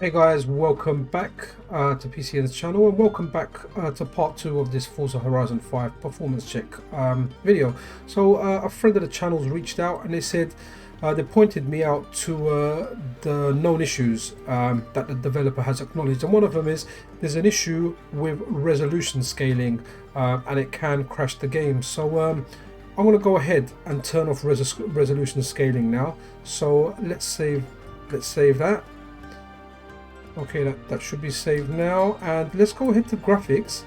Hey guys, welcome back to PCN's channel, and welcome back to part 2 of this Forza Horizon 5 performance check video. So a friend of the channel's reached out and they said they pointed me out to the known issues that the developer has acknowledged, and one of them is there's an issue with resolution scaling and it can crash the game. So I'm going to go ahead and turn off resolution scaling now. So let's save that. Okay, that should be saved now, and let's go ahead to graphics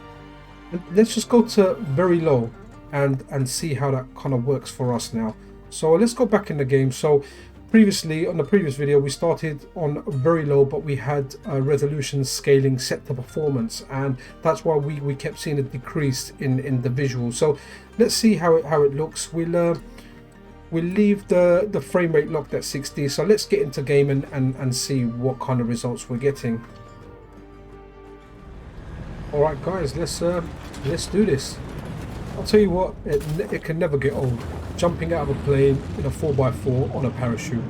and let's just go to very low and see how that kind of works for us now. So let's go back in the game. So previously, on the previous video, we started on very low, but we had resolution scaling set to performance, and that's why we kept seeing a decrease in the visual. So let's see how it looks. We'll leave the frame rate locked at 60, so let's get into game and see what kind of results we're getting. Alright guys, let's do this. I'll tell you what, it can never get old. Jumping out of a plane in a 4x4 on a parachute.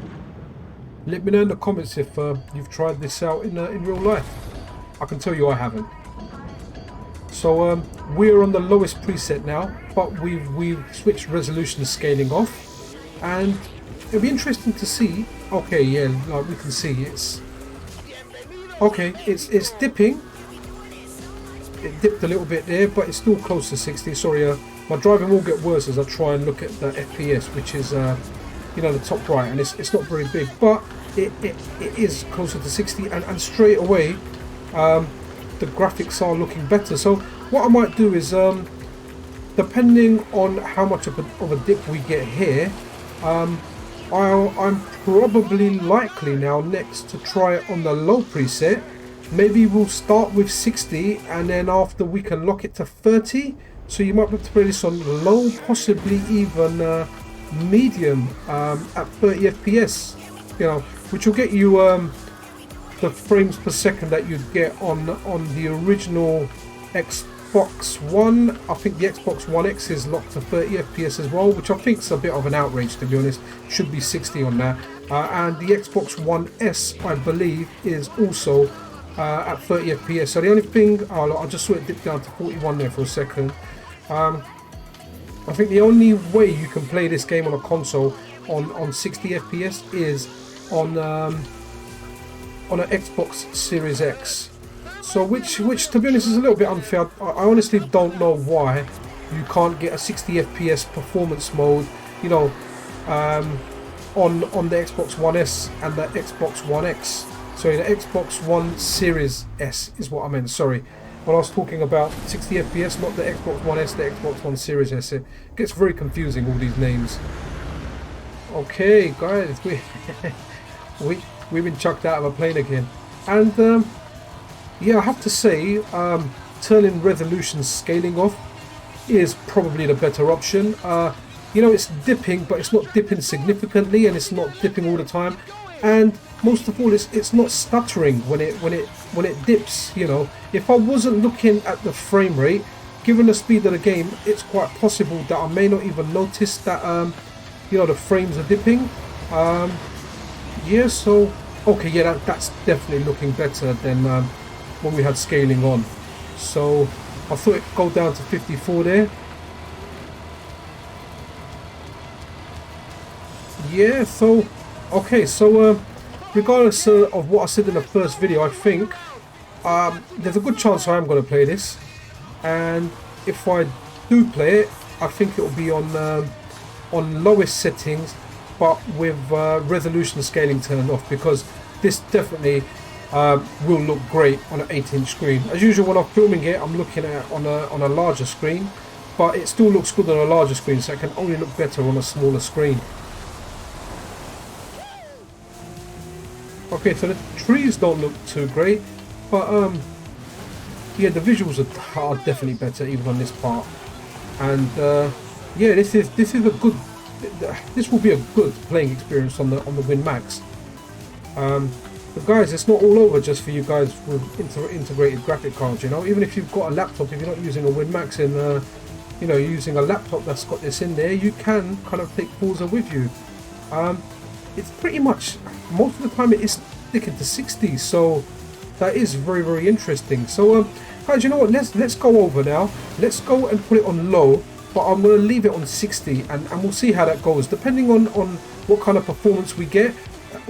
Let me know in the comments if you've tried this out in real life. I can tell you I haven't. So we're on the lowest preset now, but we've switched resolution scaling off. And it'll be interesting to see. Okay, yeah, like we can see it's dipping. It dipped a little bit there, but it's still close to 60. Sorry, my driving will get worse as I try and look at the FPS, which is you know, the top right, and it's not very big, but it is closer to 60, and straight away the graphics are looking better. So what I might do is depending on how much of a dip we get here, I'm probably likely now next to try it on the low preset. Maybe we'll start with 60 and then after we can lock it to 30. So you might be able to play this on low, possibly even medium at 30 FPS, you know, which will get you the frames per second that you'd get on the original Xbox One. I think the Xbox One X is locked to 30 FPS as well, which I think is a bit of an outrage, to be honest. Should be 60 on that. And the Xbox One S, I believe, is also at 30 FPS. So the only thing, I just saw it dip down to 41 there for a second. I think the only way you can play this game on a console on 60 FPS is on an Xbox Series X. So which to be honest is a little bit unfair. I honestly don't know why you can't get a 60 FPS performance mode, you know, on the Xbox One S and the Xbox One X. Sorry, the Xbox One Series S is what I meant. Sorry, when I was talking about 60 FPS, not the Xbox One S, the Xbox One Series S. It gets very confusing, all these names. Okay, guys, we've been chucked out of a plane again, and yeah, I have to say, turning resolution scaling off is probably the better option. You know, it's dipping, but it's not dipping significantly, and it's not dipping all the time. And most of all, it's not stuttering when it dips. You know, if I wasn't looking at the frame rate, given the speed of the game, it's quite possible that I may not even notice that you know, the frames are dipping. Yeah, so okay, yeah, that's definitely looking better than when we had scaling on. So I thought it'd go down to 54 there. Yeah, so okay, so regardless of what I said in the first video, I think there's a good chance I am going to play this, and if I do play it, I think it will be on lowest settings, but with resolution scaling turned off, because this definitely will look great on an 8-inch screen. As usual, when I'm filming it, I'm looking at it on a larger screen, but it still looks good on a larger screen, so it can only look better on a smaller screen. Okay, so the trees don't look too great, but yeah, the visuals are definitely better even on this part. And yeah, this will be a good playing experience on the Win Max. But guys, it's not all over just for you guys with integrated graphic cards. You know, even if you've got a laptop, if you're not using a Win Max and you know, using a laptop that's got this in there, you can kind of take Forza with you. It's pretty much, most of the time it is sticking to 60. So that is very, very interesting. So guys, you know what, let's go over now. Let's go and put it on low, but I'm going to leave it on 60, and we'll see how that goes. Depending on what kind of performance we get,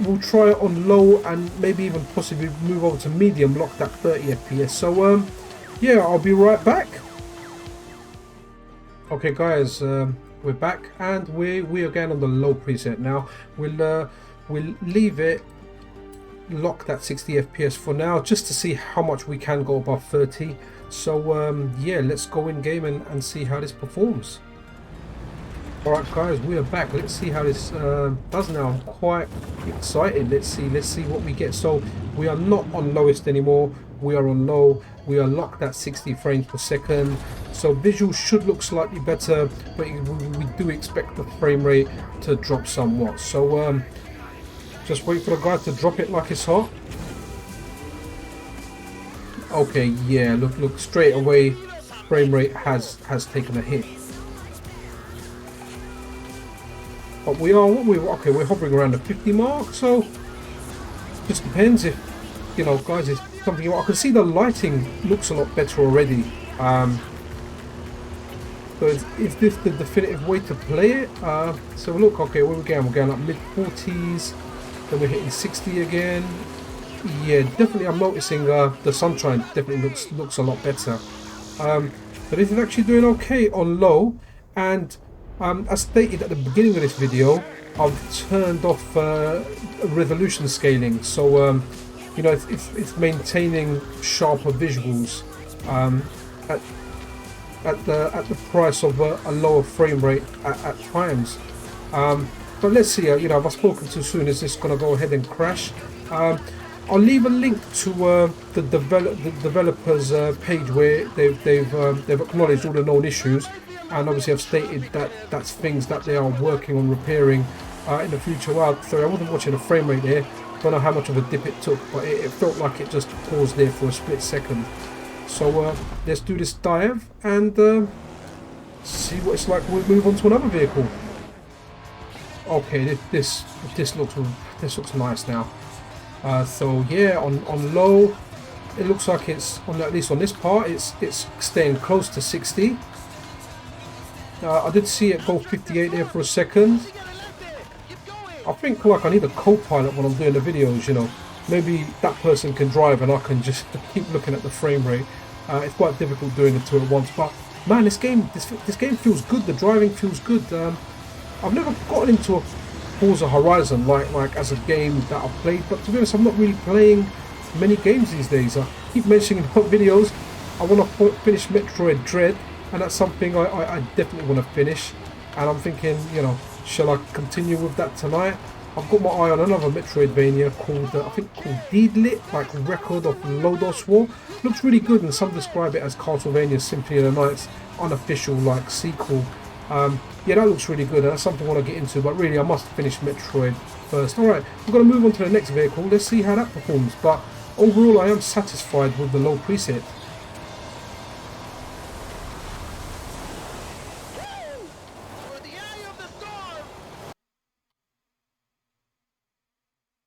we'll try it on low and maybe even possibly move over to medium, lock that 30 FPS. So yeah, I'll be right back. Okay guys, we're back, and we again on the low preset now. We'll leave it, lock that 60 FPS for now, just to see how much we can go above 30. So yeah, let's go in game and see how this performs. Alright guys, we are back. Let's see how this does now. I'm quite excited. Let's see what we get. So we are not on lowest anymore, we are on low. We are locked at 60 frames per second, so visual should look slightly better, but we do expect the frame rate to drop somewhat. So just wait for the guy to drop it like it's hot. Okay, yeah, look straight away, frame rate has taken a hit. But we are we're hovering around the 50 mark, so just depends if, you know, guys, it's something. I can see the lighting looks a lot better already. So is this the definitive way to play it? So look, okay, where we're going up mid 40s, then we're hitting 60 again. Yeah, definitely I'm noticing the sunshine definitely looks a lot better. But this is actually doing okay on low, and as stated at the beginning of this video, I've turned off resolution scaling, so you know, it's maintaining sharper visuals at the price of a lower frame rate at times. But let's see, you know, if I've spoken too soon, is this going to go ahead and crash? I'll leave a link to the developers page where they've acknowledged all the known issues, and obviously I've stated that that's things that they are working on repairing in the future. Well, sorry, I wasn't watching the frame rate there. Don't know how much of a dip it took, but it felt like it just paused there for a split second. So let's do this dive and see what it's like when we move on to another vehicle. Okay, this looks nice now. So yeah, on low, it looks like it's on, at least on this part, it's staying close to 60. I did see it go 58 there for a second. I think like I need a co-pilot when I'm doing the videos, you know. Maybe that person can drive and I can just keep looking at the frame rate. It's quite difficult doing the two at once, but man, this game feels good. The driving feels good. I've never gotten into a Forza Horizon like as a game that I've played, but to be honest, I'm not really playing many games these days. I keep mentioning in videos I want to finish Metroid Dread, and that's something I definitely want to finish. And I'm thinking, you know, shall I continue with that tonight? I've got my eye on another Metroidvania called, I think called Deedlit, like Record of Lodos War. Looks really good, and some describe it as Castlevania Symphony of the Night's unofficial like sequel. Yeah, that looks really good, and that's something I want to get into, but really I must finish Metroid first. Alright, we're going to move on to the next vehicle. Let's see how that performs, but overall I am satisfied with the low preset.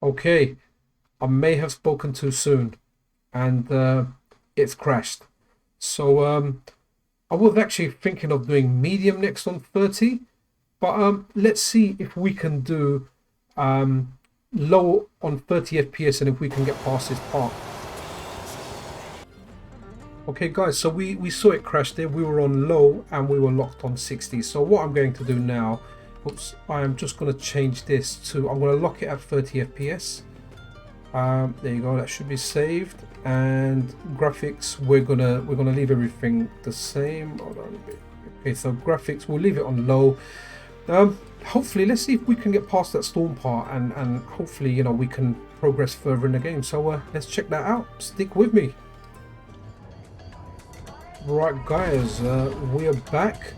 Okay, I may have spoken too soon, and it's crashed. So I was actually thinking of doing medium next on 30, but let's see if we can do low on 30 FPS and if we can get past this part. Okay guys, so we saw it crash there. We were on low and we were locked on 60. So what I'm going to do now, oops, I am just going to change this to, I'm going to lock it at 30 FPS. There you go, that should be saved. And graphics, we're gonna leave everything the same. Hold on a bit. Okay, so graphics, we'll leave it on low. Hopefully, let's see if we can get past that storm part, and hopefully, you know, we can progress further in the game. So let's check that out. Stick with me. Right guys, we are back,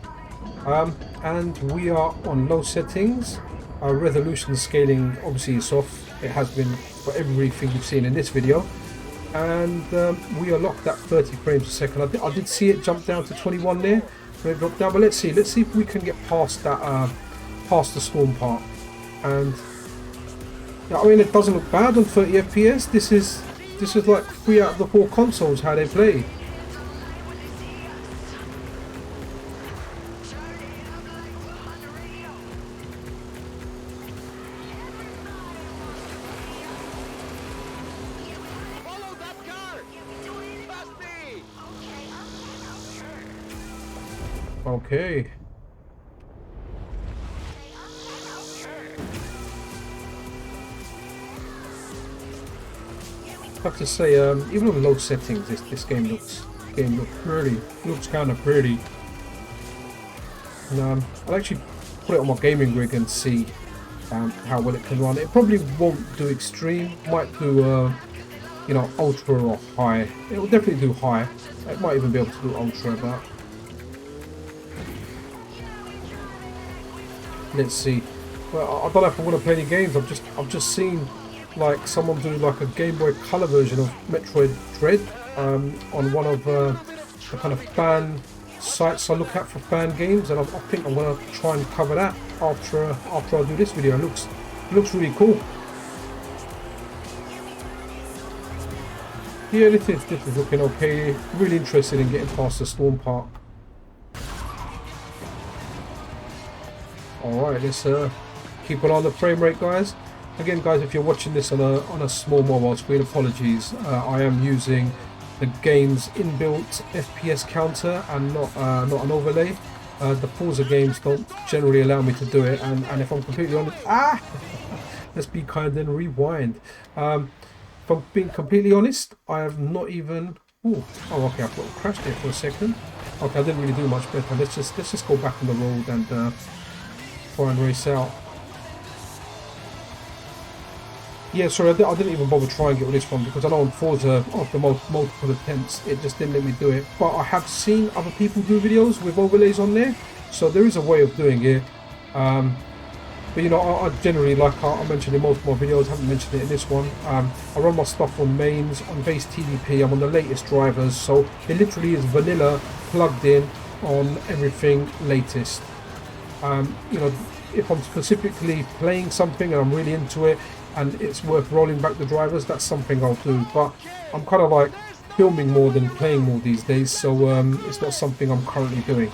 and we are on low settings. Our resolution scaling obviously is off. It has been for everything you've seen in this video, and we are locked at 30 frames a second. I did see it jump down to 21 there, so it dropped down, but let's see if we can get past that, past the storm part. And I mean, it doesn't look bad on 30 FPS. This is like 3 out of the 4 consoles how they play. Okay. I have to say, even on low settings, this game looks pretty. Looks kind of pretty. And, I'll actually put it on my gaming rig and see how well it can run. It probably won't do extreme. Might do you know, ultra or high. It will definitely do high. It might even be able to do ultra, but let's see. Well, I don't know if I want to play any games. I've just seen like someone do like a Game Boy Color version of Metroid Dread on one of the kind of fan sites I look at for fan games, and I think I'm gonna try and cover that after I do this video. It looks really cool. Yeah, this is looking okay. Really interested in getting past the storm part. Alright, let's keep an eye on the frame rate, guys. Again, guys, if you're watching this on a small mobile screen, apologies. I am using the game's inbuilt FPS counter and not an overlay. The Forza games don't generally allow me to do it, and if I'm completely honest, let's be kind and rewind. If I'm being completely honest, I have not even. Oh, okay, I thought I crashed there for a second. Okay, I didn't really do much better. Let's just go back on the road and try and race out. Yeah, sorry, I didn't even bother trying it with this one because I know on Forza, after multiple attempts, it just didn't let me do it. But I have seen other people do videos with overlays on there, so there is a way of doing it. But you know, I generally, like I mentioned in most of my videos, haven't mentioned it in this one. I run my stuff on mains, on base TDP. I'm on the latest drivers, so it literally is vanilla plugged in on everything latest. You know, if I'm specifically playing something and I'm really into it, and it's worth rolling back the drivers, that's something I'll do. But I'm kind of like filming more than playing more these days, so it's not something I'm currently doing.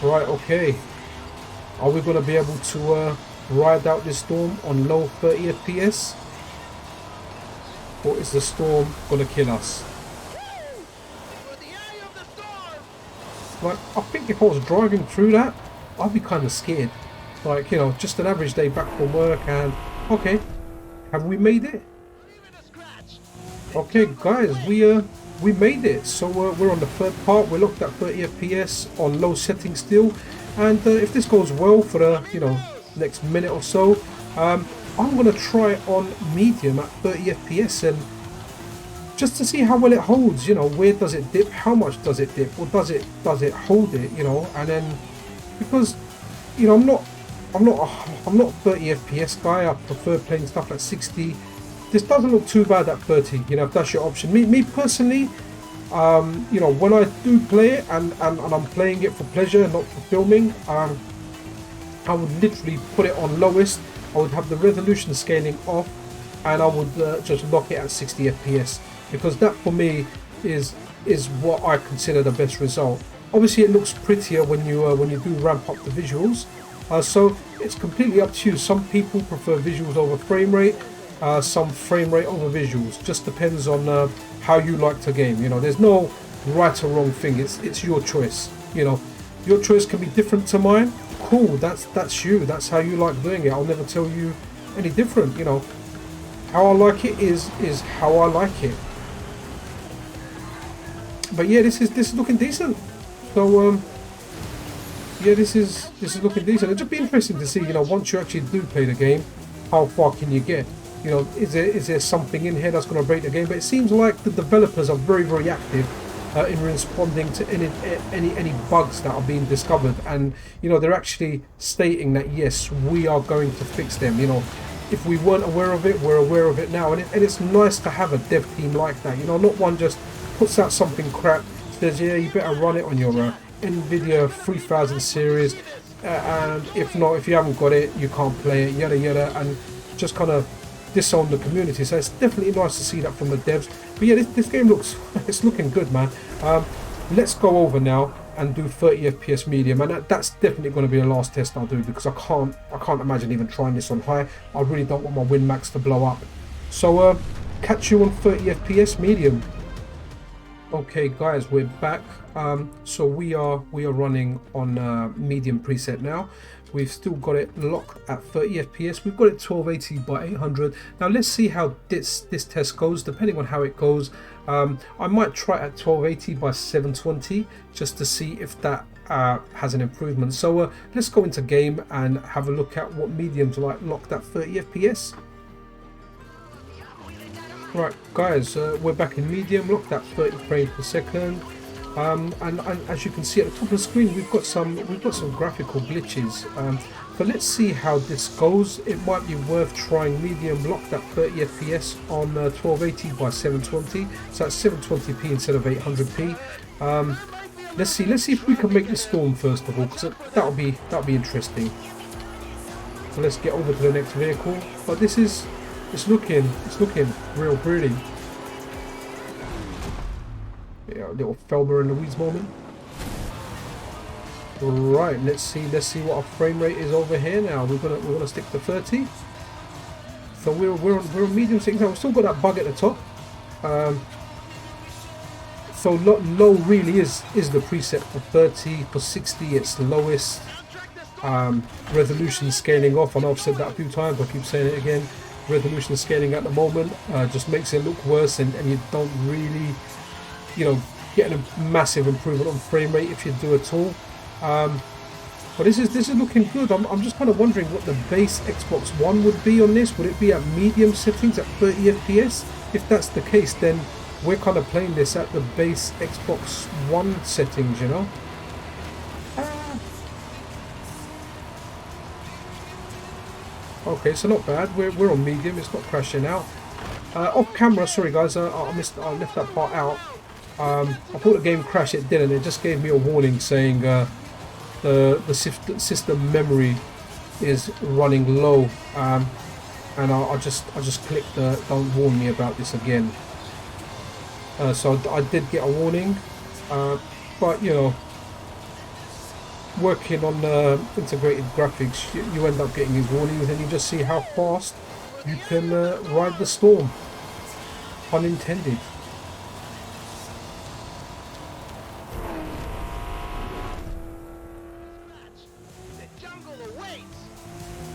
Right, okay. Are we going to be able to ride out this storm on low 30 FPS? Or is the storm going to kill us? Like, I think if I was driving through that, I'd be kind of scared. Like, you know, just an average day back from work and... Okay, have we made it? Okay, guys, we made it. So we're on the third part. We're locked at 30 FPS on low settings still. And if this goes well for the, you know, next minute or so, I'm going to try it on medium at 30 FPS and just to see how well it holds. You know, where does it dip? How much does it dip? Or does it hold it? You know, and then because, you know, I'm not a 30 FPS guy. I prefer playing stuff at 60. This doesn't look too bad at 30, you know, if that's your option. Me personally, you know, when I do play it and I'm playing it for pleasure, not for filming, I would literally put it on lowest. I would have the resolution scaling off, and I would just lock it at 60 FPS, because that for me is what I consider the best result. Obviously, it looks prettier when you do ramp up the visuals. So it's completely up to you. Some people prefer visuals over frame rate. Some frame rate over visuals. Just depends on how you like to game. You know, there's no right or wrong thing. It's your choice. You know, your choice can be different to mine. Cool, that's you. That's how you like doing it. I'll never tell you any different. You know, how I like it is how I like it. But yeah, this is looking decent. So yeah, this is looking decent. It'll just be interesting to see. You know, once you actually do play the game, how far can you get? You know, is there something in here that's going to break the game? But it seems like the developers are very active in responding to any bugs that are being discovered, and you know, they're actually stating that yes, we are going to fix them. You know, if we weren't aware of it, we're aware of it now, and it's nice to have a dev team like that. You know, not one just puts out something crap, says yeah, you better run it on your NVIDIA 3000 series. and if not, if you haven't got it, you can't play it, yada yada, and just kind of disown the community. So it's definitely nice to see that from the devs. But yeah, this game looks, it's looking good, man. Let's go over now and do 30 FPS medium, and that's definitely going to be the last test I'll do, because I can't imagine even trying this on high. I really don't want my Win Max to blow up. So catch you on 30 FPS medium. Okay guys, we're back. So we are running on medium preset now. We've still got it locked at 30 FPS. We've got it 1280 by 800. Now let's see how this test goes. Depending on how it goes, I might try it at 1280 by 720 just to see if that has an improvement. So let's go into game and have a look at what mediums are like locked at 30 FPS. Right guys, we're back in medium, locked at 30 frames per second. And as you can see at the top of the screen, we've got some graphical glitches. But let's see how this goes. It might be worth trying medium locked at 30 FPS on 1280 by 720. So that's 720p instead of 800p. Let's see if we can make the storm first of all, because that'll be interesting. So let's get over to the next vehicle. But it's looking real pretty. Yeah, a little Thelma and Louise moment. Right, let's see what our frame rate is over here now. We're gonna stick to 30. So we're on medium settings now. We've still got that bug at the top. So low really is the preset for 30. For 60 it's the lowest. Resolution scaling off. I know I've said that a few times, but I keep saying it again. Resolution scaling at the moment just makes it look worse, and you don't really, you know, getting a massive improvement on frame rate if you do at all. But this is looking good. I'm just kind of wondering what the base Xbox One would be on this. Would it be at medium settings at 30 FPS? If that's the case, then we're kind of playing this at the base Xbox One settings, you know. Okay, so not bad. We're on medium. It's not crashing out. Off camera, sorry guys, I left that part out. I thought the game crashed. It didn't. It just gave me a warning saying the system memory is running low, and I just clicked the don't warn me about this again. So I did get a warning, but you know, working on integrated graphics, you end up getting these warnings, and you just see how fast you can ride the storm. Pun intended.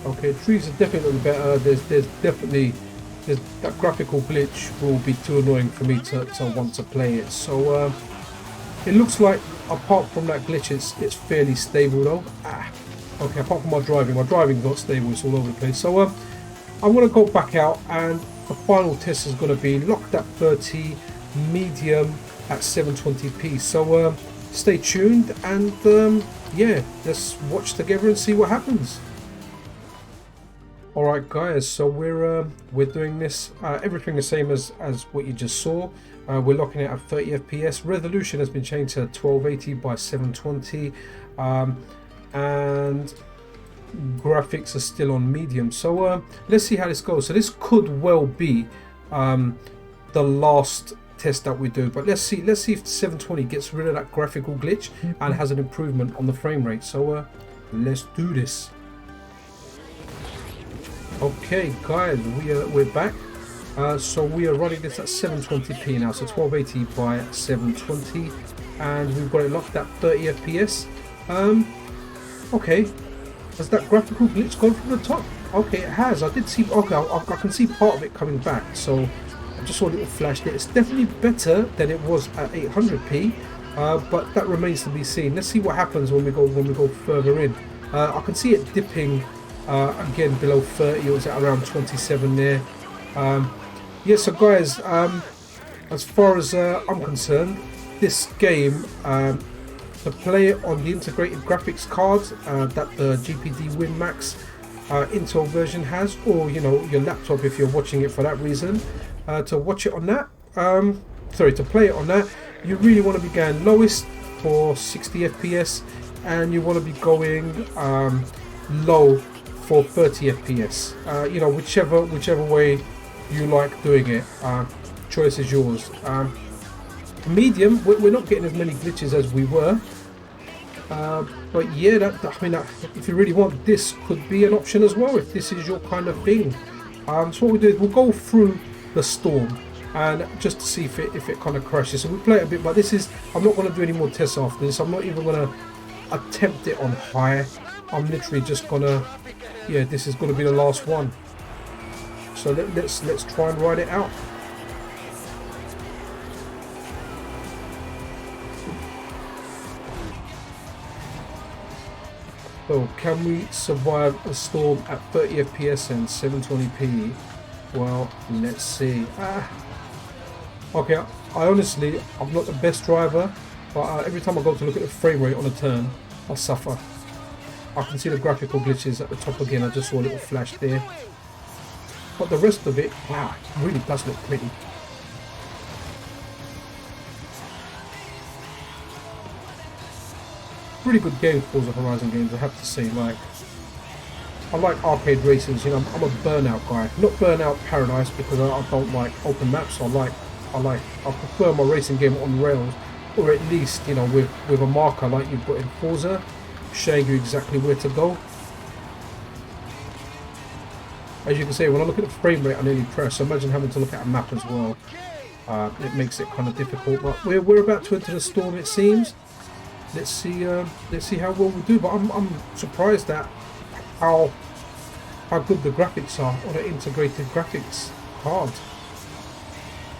Okay, trees are definitely better. There's that graphical glitch will be too annoying for me to want to play it. So it looks like apart from that glitch, it's fairly stable though. Okay, apart from my driving's not stable. It's all over the place. So I'm gonna go back out, and the final test is gonna be locked at 30, medium at 720p. So stay tuned, and yeah, let's watch together and see what happens. Alright guys, so we're doing this, everything the same as what you just saw. We're locking it at 30 FPS. Resolution has been changed to 1280 by 720, and graphics are still on medium. So let's see how this goes. So this could well be the last test that we do, but let's see if 720 gets rid of that graphical glitch and has an improvement on the frame rate. So let's do this. Okay guys, we're back. So we are running this at 720p now, so 1280 by 720, and we've got it locked at 30 FPS. Okay, has that graphical glitch gone from the top? Okay, it has. I did see. Okay, I can see part of it coming back. So I just saw a little flash there. It's definitely better than it was at 800p, but that remains to be seen. Let's see what happens when we go further in. I can see it dipping. Again below 30, or was at around 27 there. Yeah, so guys, as far as I'm concerned, this game, to play it on the integrated graphics card that the GPD Win Max Intel version has, or you know, your laptop if you're watching it for that reason, to watch it on that, to play it on that, you really want to be going lowest for 60 FPS, and you want to be going low for 30 FPS. You know, whichever way you like doing it, choice is yours. Medium, we're not getting as many glitches as we were, but yeah, I mean, if you really want, this could be an option as well if this is your kind of thing. So what we do is we'll go through the storm and just to see if it kind of crashes. So we play it a bit, but this is, I'm not going to do any more tests after this. I'm not even going to attempt it on high. I'm literally just gonna, yeah, this is going to be the last one. So let's try and ride it out. So can we survive a storm at 30 FPS and 720p? Well, let's see. Okay, I honestly, I'm not the best driver, but every time I go to look at the frame rate on a turn, I suffer. I can see the graphical glitches at the top again. I just saw a little flash there. But the rest of it, wow, really does look pretty. Really good game, Forza Horizon games, I have to say. Like, I like arcade races. You know, I'm a Burnout guy. Not Burnout Paradise because I don't like open maps. I prefer my racing game on rails, or at least, you know, with a marker like you've got in Forza, showing you exactly where to go. As you can see, when I look at the frame rate, I nearly press. So imagine having to look at a map as well. It makes it kind of difficult. But we're about to enter the storm, it seems. Let's see how well we do. But I'm surprised at how good the graphics are on an integrated graphics card.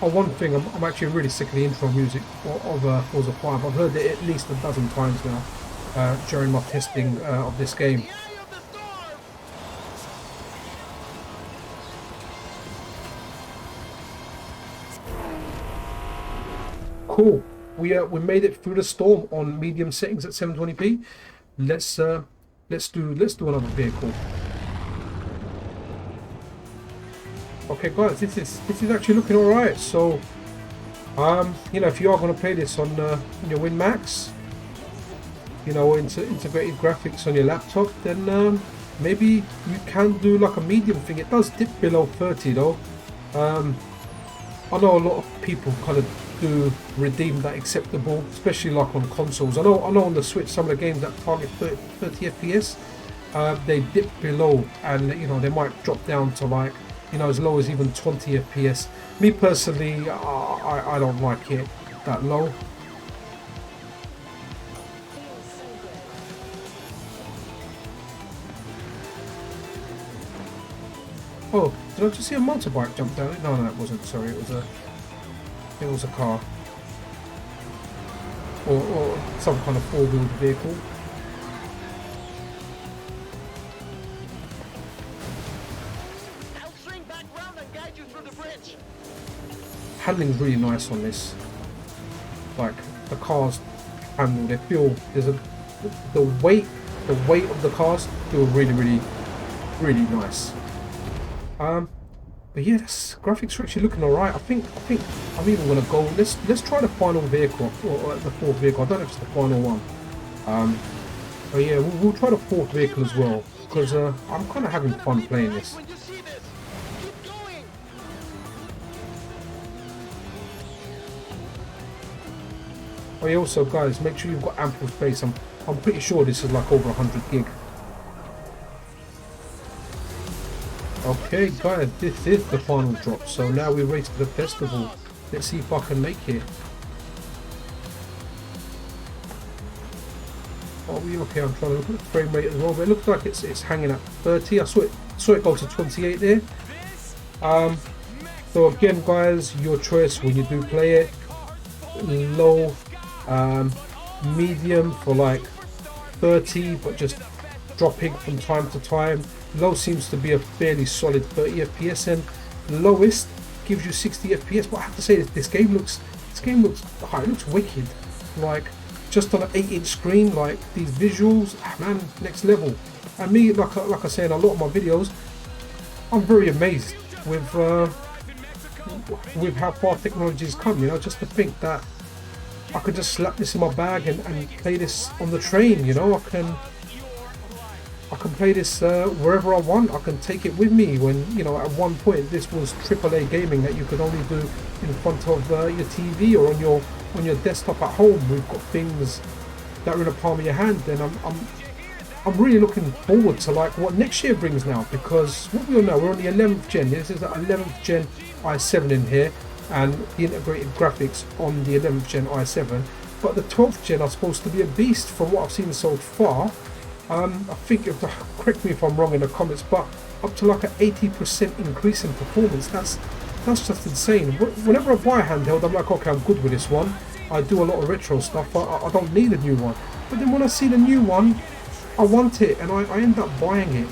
Oh, one thing, I'm actually really sick of the intro music of Forza 5. I've heard it at least a dozen times now during my testing of this game. Cool. We made it through the storm on medium settings at 720p. Let's do another vehicle. Okay, guys, this is actually looking all right. So, you know, if you are going to play this on your Win Max, you know, integrated graphics on your laptop, then maybe you can do like a medium thing. It does dip below 30 though. I know a lot of people kind of do redeem that acceptable, especially like on consoles. I know on the Switch, some of the games that target 30 FPS, they dip below, and you know, they might drop down to like, you know, as low as even 20 FPS. Me personally, I don't like it that low. Oh, did I just see a motorbike jump down? No, it wasn't. Sorry, it was a car, or some kind of four-wheeled vehicle. Handling's really nice on this. Like the cars handle, they feel the weight of the cars feel really nice. But yeah, this graphics are actually looking alright. I think I'm even gonna go. Let's try the final vehicle, or the fourth vehicle. I don't know if it's the final one. But yeah, we'll try the fourth vehicle as well, because I'm kind of having fun playing this. Oh yeah, also guys, make sure you've got ample space. I'm pretty sure this is like over 100 gig. Okay guys, this is the final drop, so now we race to the festival. Let's see if I can make it. Oh, okay, I'm trying to look at the frame rate as well, but it looks like it's hanging at 30. I saw it go to 28 there. So again guys, your choice when you do play it. Low, medium for like 30, but just dropping from time to time. Low seems to be a fairly solid 30 FPS, and lowest gives you 60 FPS. But I have to say, this game looks it looks wicked. Like just on an 8-inch screen, like these visuals, man, next level. And me, like I say in a lot of my videos, I'm very amazed with how far technology has come. You know, just to think that I could just slap this in my bag and play this on the train, you know. I can play this wherever I want. I can take it with me. When, you know, at one point this was AAA gaming that you could only do in front of your TV or on your desktop at home. We've got things that are in the palm of your hand, and I'm really looking forward to like what next year brings now, because what we all know, we're on the 11th gen. This is the 11th gen i7 in here, and the integrated graphics on the 11th gen i7. But the 12th gen are supposed to be a beast from what I've seen so far. I think, correct me if I'm wrong in the comments, but up to like an 80% increase in performance. That's just insane. Whenever I buy a handheld, I'm like, okay, I'm good with this one. I do a lot of retro stuff, but I don't need a new one. But then when I see the new one, I want it, and I end up buying it.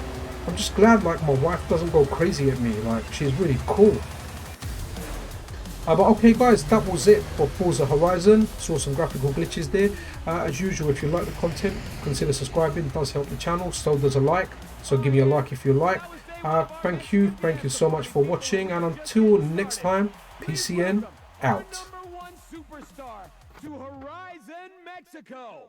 I'm just glad like my wife doesn't go crazy at me. Like, she's really cool. But okay guys, that was it for Forza Horizon. Saw some graphical glitches there. As usual, if you like the content, consider subscribing. It does help the channel. So does a like. So give me a like if you like. Thank you so much for watching, and until next time, PCN out. #1 superstar to Horizon Mexico.